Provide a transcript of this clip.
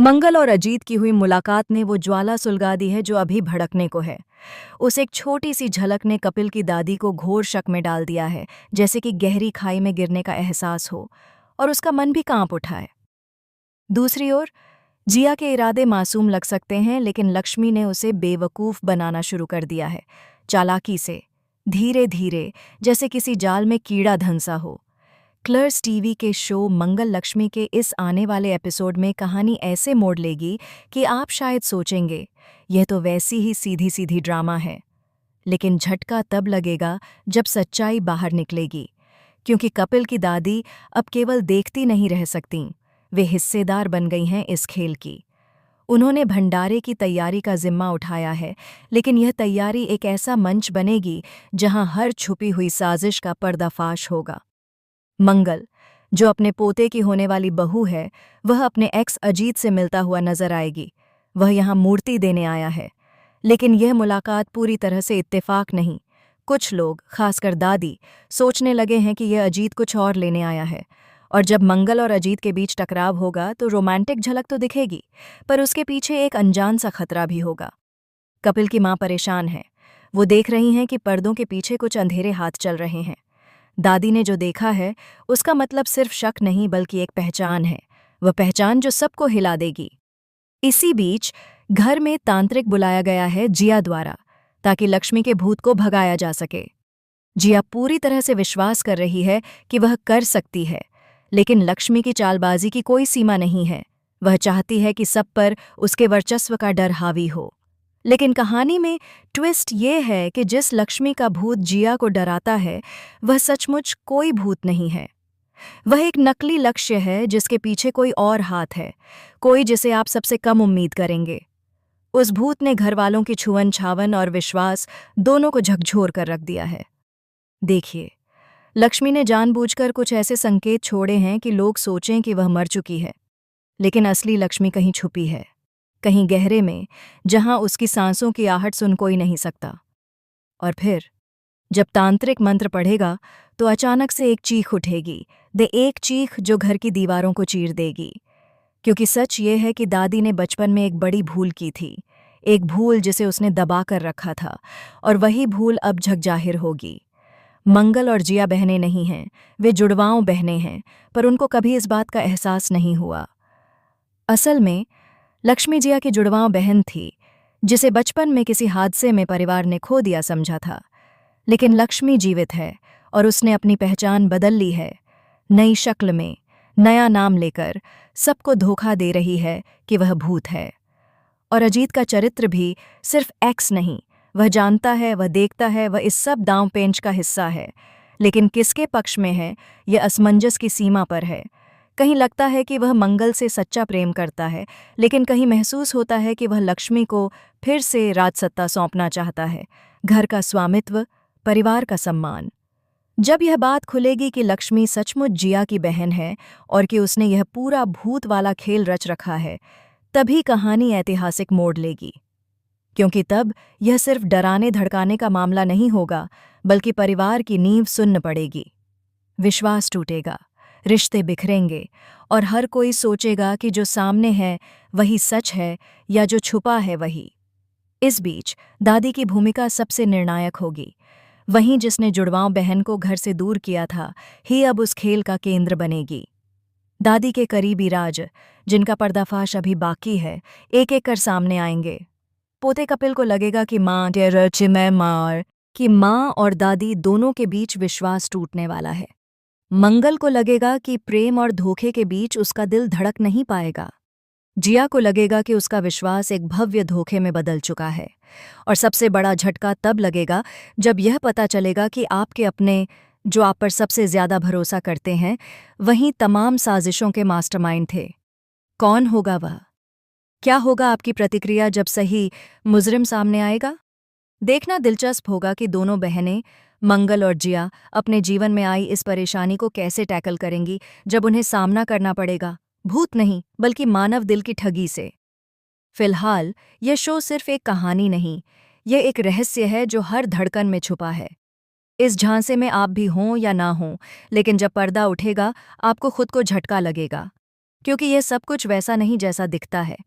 मंगल और अजीत की हुई मुलाकात ने वो ज्वाला सुलगा दी है जो अभी भड़कने को है। उस एक छोटी सी झलक ने कपिल की दादी को घोर शक में डाल दिया है, जैसे कि गहरी खाई में गिरने का एहसास हो, और उसका मन भी कांप उठा है। दूसरी ओर जिया के इरादे मासूम लग सकते हैं, लेकिन लक्ष्मी ने उसे बेवकूफ बनाना शुरू कर दिया है, चालाकी से, धीरे धीरे, जैसे किसी जाल में कीड़ा धंसा हो। क्लर्स टीवी के शो मंगल लक्ष्मी के इस आने वाले एपिसोड में कहानी ऐसे मोड़ लेगी कि आप शायद सोचेंगे यह तो वैसी ही सीधी सीधी ड्रामा है। लेकिन झटका तब लगेगा जब सच्चाई बाहर निकलेगी, क्योंकि कपिल की दादी अब केवल देखती नहीं रह सकतीं, वे हिस्सेदार बन गई हैं इस खेल की। उन्होंने भंडारे की तैयारी का जिम्मा उठाया है, लेकिन यह तैयारी एक ऐसा मंच बनेगी जहां हर छुपी हुई साजिश का पर्दाफाश होगा। मंगल, जो अपने पोते की होने वाली बहू है, वह अपने एक्स अजीत से मिलता हुआ नजर आएगी। वह यहाँ मूर्ति देने आया है, लेकिन यह मुलाकात पूरी तरह से इत्तेफाक नहीं। कुछ लोग, खासकर दादी, सोचने लगे हैं कि यह अजीत कुछ और लेने आया है, और जब मंगल और अजीत के बीच टकराव होगा तो रोमांटिक झलक तो दिखेगी, पर उसके पीछे एक अनजान सा खतरा भी होगा। कपिल की माँ परेशान है। वो देख रही हैं कि पर्दों के पीछे कुछ अंधेरे हाथ चल रहे हैं। दादी ने जो देखा है उसका मतलब सिर्फ शक नहीं, बल्कि एक पहचान है, वह पहचान जो सबको हिला देगी। इसी बीच घर में तांत्रिक बुलाया गया है जिया द्वारा, ताकि लक्ष्मी के भूत को भगाया जा सके। जिया पूरी तरह से विश्वास कर रही है कि वह कर सकती है, लेकिन लक्ष्मी की चालबाजी की कोई सीमा नहीं है। वह चाहती है कि सब पर उसके वर्चस्व का डर हावी हो। लेकिन कहानी में ट्विस्ट ये है कि जिस लक्ष्मी का भूत जिया को डराता है, वह सचमुच कोई भूत नहीं है। वह एक नकली लक्ष्य है जिसके पीछे कोई और हाथ है, कोई जिसे आप सबसे कम उम्मीद करेंगे। उस भूत ने घरवालों की छुअन छावन और विश्वास दोनों को झकझोर कर रख दिया है। देखिए, लक्ष्मी ने जानबूझकर कुछ ऐसे संकेत छोड़े हैं कि लोग सोचें कि वह मर चुकी है, लेकिन असली लक्ष्मी कहीं छुपी है, कहीं गहरे में, जहां उसकी सांसों की आहट सुन कोई नहीं सकता। और फिर जब तांत्रिक मंत्र पढ़ेगा तो अचानक से एक चीख उठेगी, एक चीख जो घर की दीवारों को चीर देगी। क्योंकि सच ये है कि दादी ने बचपन में एक बड़ी भूल की थी, एक भूल जिसे उसने दबा कर रखा था, और वही भूल अब झक जाहिर होगी। मंगल और जिया बहनें नहीं हैं, वे जुड़वाओं बहनें हैं, पर उनको कभी इस बात का एहसास नहीं हुआ। असल में लक्ष्मी जिया की जुड़वां बहन थी, जिसे बचपन में किसी हादसे में परिवार ने खो दिया समझा था। लेकिन लक्ष्मी जीवित है और उसने अपनी पहचान बदल ली है, नई शक्ल में, नया नाम लेकर सबको धोखा दे रही है कि वह भूत है। और अजीत का चरित्र भी सिर्फ एक्स नहीं, वह जानता है, वह देखता है, वह इस सब दांव पेंच का हिस्सा है। लेकिन किसके पक्ष में है, यह असमंजस की सीमा पर है। कहीं लगता है कि वह मंगल से सच्चा प्रेम करता है, लेकिन कहीं महसूस होता है कि वह लक्ष्मी को फिर से राजसत्ता सौंपना चाहता है, घर का स्वामित्व, परिवार का सम्मान। जब यह बात खुलेगी कि लक्ष्मी सचमुच जिया की बहन है और कि उसने यह पूरा भूत वाला खेल रच रखा है, तभी कहानी ऐतिहासिक मोड़ लेगी। क्योंकि तब यह सिर्फ डराने धड़काने का मामला नहीं होगा, बल्कि परिवार की नींव सुन्न पड़ेगी। विश्वास टूटेगा, रिश्ते बिखरेंगे, और हर कोई सोचेगा कि जो सामने है वही सच है या जो छुपा है वही। इस बीच दादी की भूमिका सबसे निर्णायक होगी। वहीं जिसने जुड़वांव बहन को घर से दूर किया था, ही अब उस खेल का केंद्र बनेगी। दादी के करीबी राज, जिनका पर्दाफाश अभी बाकी है, एक एक कर सामने आएंगे। पोते कपिल को लगेगा कि माँ और दादी दोनों के बीच विश्वास टूटने वाला है। मंगल को लगेगा कि प्रेम और धोखे के बीच उसका दिल धड़क नहीं पाएगा। जिया को लगेगा कि उसका विश्वास एक भव्य धोखे में बदल चुका है। और सबसे बड़ा झटका तब लगेगा जब यह पता चलेगा कि आपके अपने, जो आप पर सबसे ज्यादा भरोसा करते हैं, वहीं तमाम साजिशों के मास्टरमाइंड थे। कौन होगा वह? क्या होगा आपकी प्रतिक्रिया जब सही मुजरिम सामने आएगा? देखना दिलचस्प होगा कि दोनों बहनें, मंगल और जिया, अपने जीवन में आई इस परेशानी को कैसे टैकल करेंगी जब उन्हें सामना करना पड़ेगा, भूत नहीं बल्कि मानव दिल की ठगी से। फिलहाल यह शो सिर्फ एक कहानी नहीं, यह एक रहस्य है जो हर धड़कन में छुपा है। इस झांसे में आप भी हों या ना हों, लेकिन जब पर्दा उठेगा आपको खुद को झटका लगेगा। क्योंकि यह सब कुछ वैसा नहीं जैसा दिखता है।